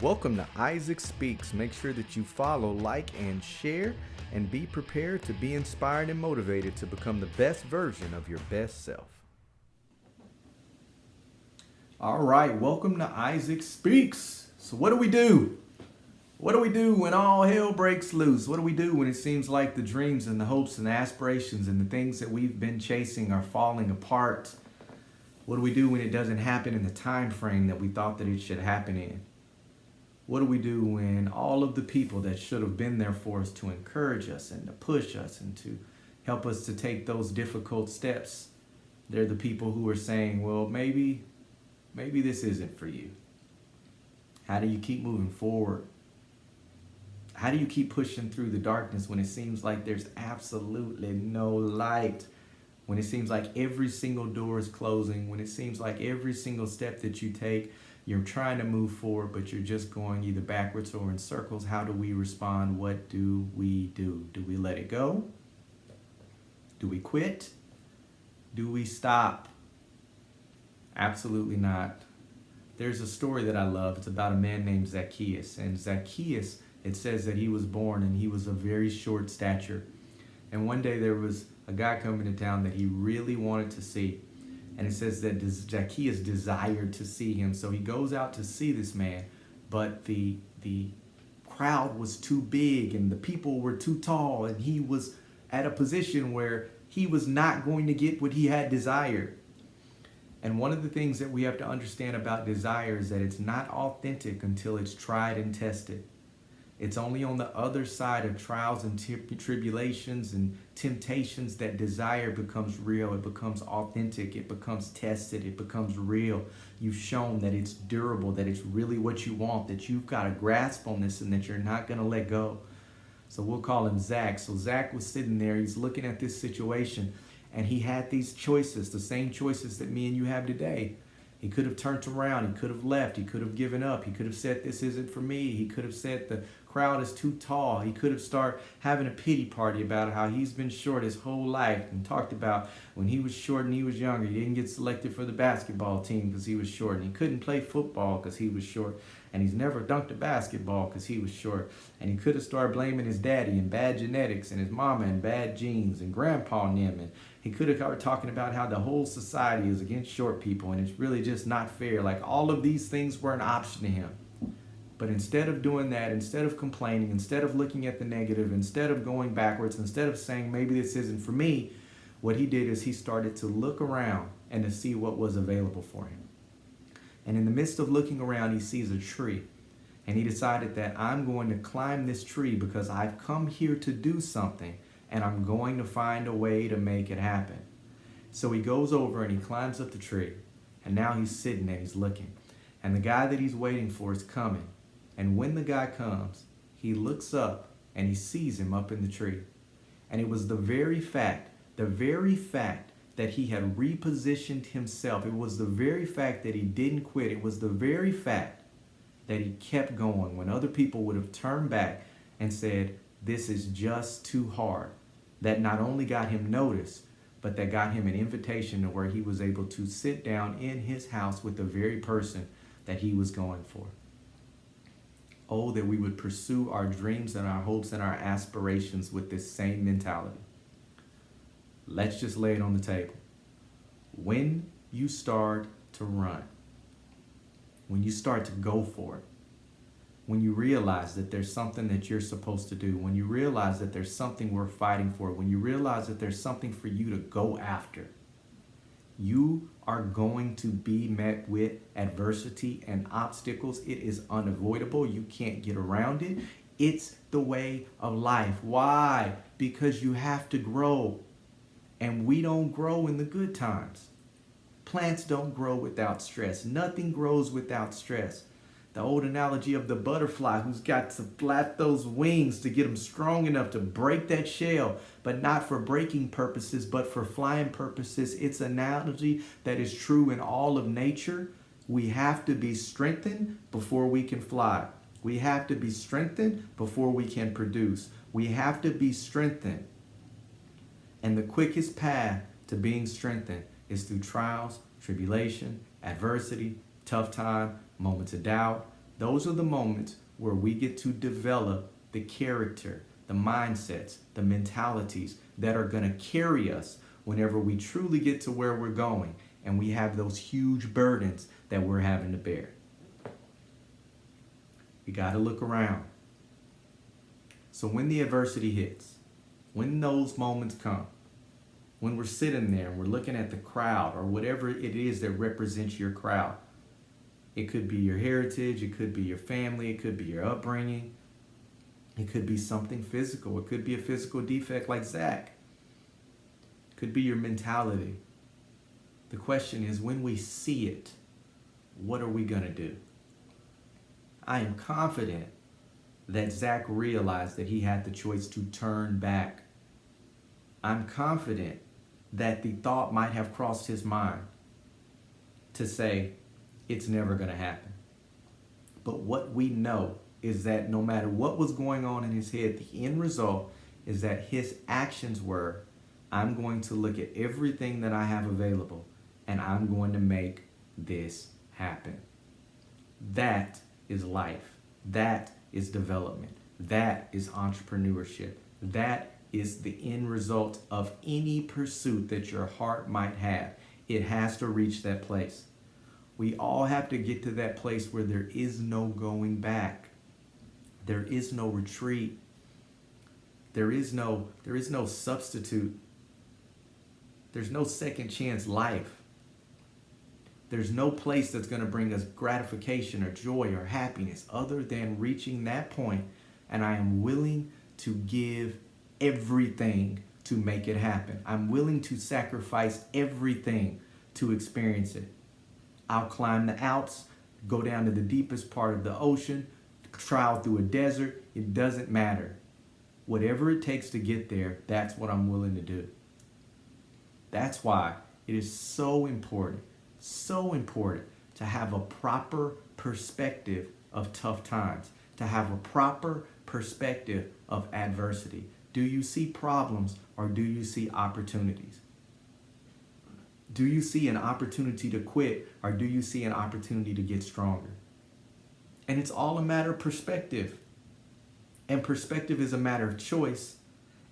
Welcome to Isaac Speaks. Make sure that you follow, like, and share, and be prepared to be inspired and motivated to become the best version of your best self. All right, welcome to Isaac Speaks. So what do we do? What do we do when all hell breaks loose? What do we do when it seems like the dreams and the hopes and the aspirations and the things that we've been chasing are falling apart? What do we do when it doesn't happen in the time frame that we thought that it should happen in? What do we do when all of the people that should have been there for us to encourage us and to push us and to help us to take those difficult steps, they're the people who are saying, well, maybe this isn't for you? How do you keep moving forward? How do you keep pushing through the darkness when it seems like there's absolutely no light? When it seems like every single door is closing, when it seems like every single step that you take, you're trying to move forward, but you're just going either backwards or in circles. How do we respond? What do we do? Do we let it go? Do we quit? Do we stop? Absolutely not. There's a story that I love. It's about a man named Zacchaeus. And Zacchaeus, it says that he was born and he was of very short stature. And one day there was a guy coming to town that he really wanted to see. And it says that Zacchaeus desired to see him. So he goes out to see this man, but the crowd was too big and the people were too tall, and he was at a position where he was not going to get what he had desired. And one of the things that we have to understand about desire is that it's not authentic until it's tried and tested. It's only on the other side of trials and tribulations and temptations that desire becomes real. It becomes authentic. It becomes tested. It becomes real. You've shown that it's durable, that it's really what you want, that you've got a grasp on this and that you're not going to let go. So we'll call him Zach. So Zach was sitting there. He's looking at this situation, and he had these choices, the same choices that me and you have today. He could have turned around. He could have left. He could have given up. He could have said, this isn't for me. He could have said, the crowd is too tall. He could have started having a pity party about how he's been short his whole life, and talked about when he was short and he was younger, he didn't get selected for the basketball team because he was short, and he couldn't play football because he was short, and he's never dunked a basketball because he was short. And he could have started blaming his daddy and bad genetics and his mama and bad genes and grandpa and them. And he could have started talking about how the whole society is against short people and it's really just not fair. Like, all of these things were an option to him. But instead of doing that, instead of complaining, instead of looking at the negative, instead of going backwards, instead of saying maybe this isn't for me, what he did is he started to look around and to see what was available for him. And in the midst of looking around, he sees a tree. And he decided that I'm going to climb this tree because I've come here to do something, and I'm going to find a way to make it happen. So he goes over and he climbs up the tree. And now he's sitting and he's looking. And the guy that he's waiting for is coming. And when the guy comes, he looks up and he sees him up in the tree. And it was the very fact that he had repositioned himself. It was the very fact that he didn't quit. It was the very fact that he kept going when other people would have turned back and said, this is just too hard. That not only got him noticed, but that got him an invitation to where he was able to sit down in his house with the very person that he was going for. Oh, that we would pursue our dreams and our hopes and our aspirations with this same mentality. Let's just lay it on the table. When you start to run, when you start to go for it, when you realize that there's something that you're supposed to do, when you realize that there's something worth fighting for, when you realize that there's something for you to go after, you are going to be met with adversity and obstacles. It is unavoidable. You can't get around it. It's the way of life. Why? Because you have to grow. And we don't grow in the good times. Plants don't grow without stress. Nothing grows without stress. The old analogy of the butterfly who's got to flap those wings to get them strong enough to break that shell, but not for breaking purposes, but for flying purposes. It's an analogy that is true in all of nature. We have to be strengthened before we can fly. We have to be strengthened before we can produce. We have to be strengthened. And the quickest path to being strengthened is through trials, tribulation, adversity, tough time, moments of doubt, Those are the moments where we get to develop the character, the mindsets, the mentalities that are going to carry us whenever we truly get to where we're going and we have those huge burdens that we're having to bear. We got to look around. So when the adversity hits, when those moments come, when we're sitting there and we're looking at the crowd or whatever it is that represents your crowd, it could be your heritage, it could be your family, it could be your upbringing, it could be something physical, it could be a physical defect like Zach, it could be your mentality. The question is, when we see it, what are we going to do? I am confident that Zach realized that he had the choice to turn back. I'm confident that the thought might have crossed his mind to say, it's never going to happen. But what we know is that no matter what was going on in his head, the end result is that his actions were, I'm going to look at everything that I have available and I'm going to make this happen. That is life. That is development. That is entrepreneurship. That is the end result of any pursuit that your heart might have. It has to reach that place. We all have to get to that place where there is no going back. There is no retreat. There is no substitute. There's no second chance life. There's no place that's going to bring us gratification or joy or happiness other than reaching that point. And I am willing to give everything to make it happen. I'm willing to sacrifice everything to experience it. I'll climb the Alps, go down to the deepest part of the ocean, travel through a desert. It doesn't matter. Whatever it takes to get there, that's what I'm willing to do. That's why it is so important to have a proper perspective of tough times, to have a proper perspective of adversity. Do you see problems or do you see opportunities? Do you see an opportunity to quit or do you see an opportunity to get stronger? And it's all a matter of perspective. And perspective is a matter of choice.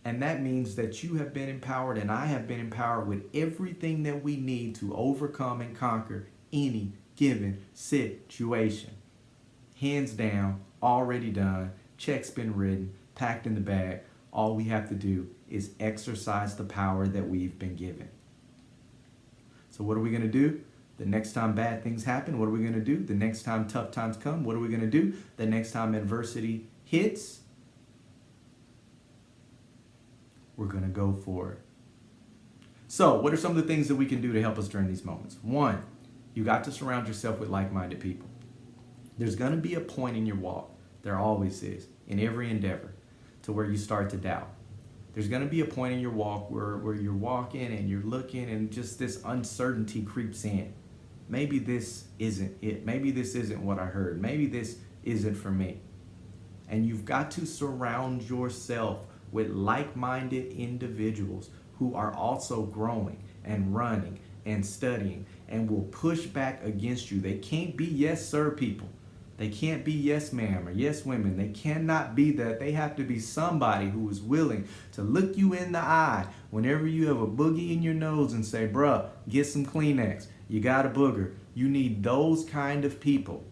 And that means that you have been empowered and I have been empowered with everything that we need to overcome and conquer any given situation. Hands down, already done, check's been written, packed in the bag. All we have to do is exercise the power that we've been given. So what are we going to do? The next time bad things happen, what are we going to do? The next time tough times come, what are we going to do? The next time adversity hits, we're going to go for it. So what are some of the things that we can do to help us during these moments? One, you got to surround yourself with like-minded people. There's going to be a point in your walk, there always is, in every endeavor, to where you start to doubt. There's going to be a point in your walk where you're walking and you're looking and just this uncertainty creeps in. Maybe this isn't it. Maybe this isn't what I heard. Maybe this isn't for me. And you've got to surround yourself with like-minded individuals who are also growing and running and studying and will push back against you. They can't be yes sir people. They can't be yes ma'am or yes women. They cannot be that. They have to be somebody who is willing to look you in the eye whenever you have a boogie in your nose and say, bruh, get some Kleenex. You got a booger. You need those kind of people.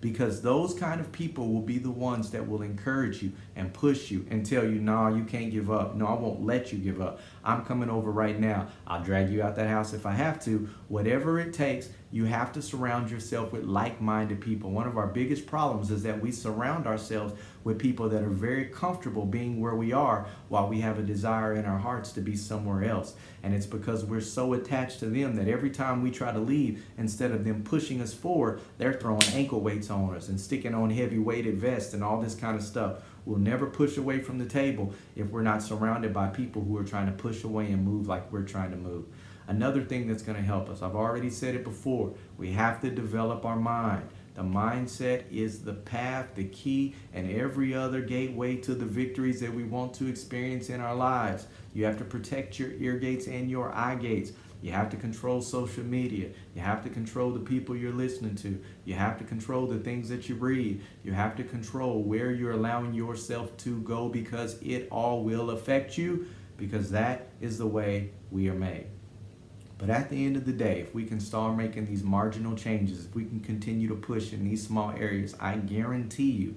Because those kind of people will be the ones that will encourage you and push you and tell you, no, you can't give up. No, I won't let you give up. I'm coming over right now. I'll drag you out that house if I have to. Whatever it takes, you have to surround yourself with like-minded people. One of our biggest problems is that we surround ourselves with people that are very comfortable being where we are while we have a desire in our hearts to be somewhere else. And it's because we're so attached to them that every time we try to leave, instead of them pushing us forward, they're throwing ankle weights on us and sticking on heavy weighted vests and all this kind of stuff. We'll never push away from the table if we're not surrounded by people who are trying to push away and move like we're trying to move. Another thing that's going to help us, I've already said it before, we have to develop our mind. The mindset is the path, the key, and every other gateway to the victories that we want to experience in our lives. You have to protect your ear gates and your eye gates. You have to control social media. You have to control the people you're listening to. You have to control the things that you read. You have to control where you're allowing yourself to go, because it all will affect you, because that is the way we are made. But at the end of the day, if we can start making these marginal changes, if we can continue to push in these small areas, I guarantee you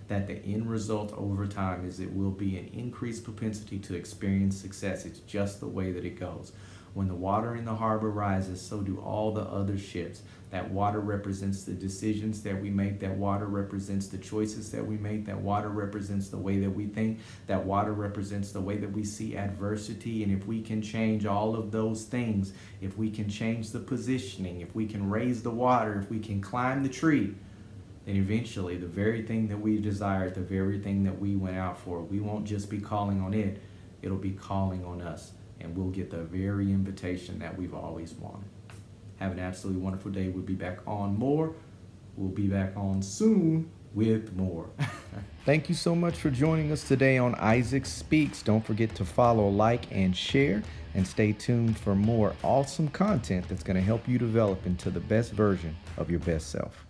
that the end result over time is it will be an increased propensity to experience success. It's just the way that it goes. When the water in the harbor rises, so do all the other ships. That water represents the decisions that we make. That water represents the choices that we make. That water represents the way that we think. That water represents the way that we see adversity. And if we can change all of those things, if we can change the positioning, if we can raise the water, if we can climb the tree, then eventually the very thing that we desired, the very thing that we went out for, we won't just be calling on it, it'll be calling on us. And we'll get the very invitation that we've always wanted. Have an absolutely wonderful day. We'll be back on more. We'll be back on soon with more. Thank you so much for joining us today on Isaac Speaks. Don't forget to follow, like, and share, and stay tuned for more awesome content that's going to help you develop into the best version of your best self.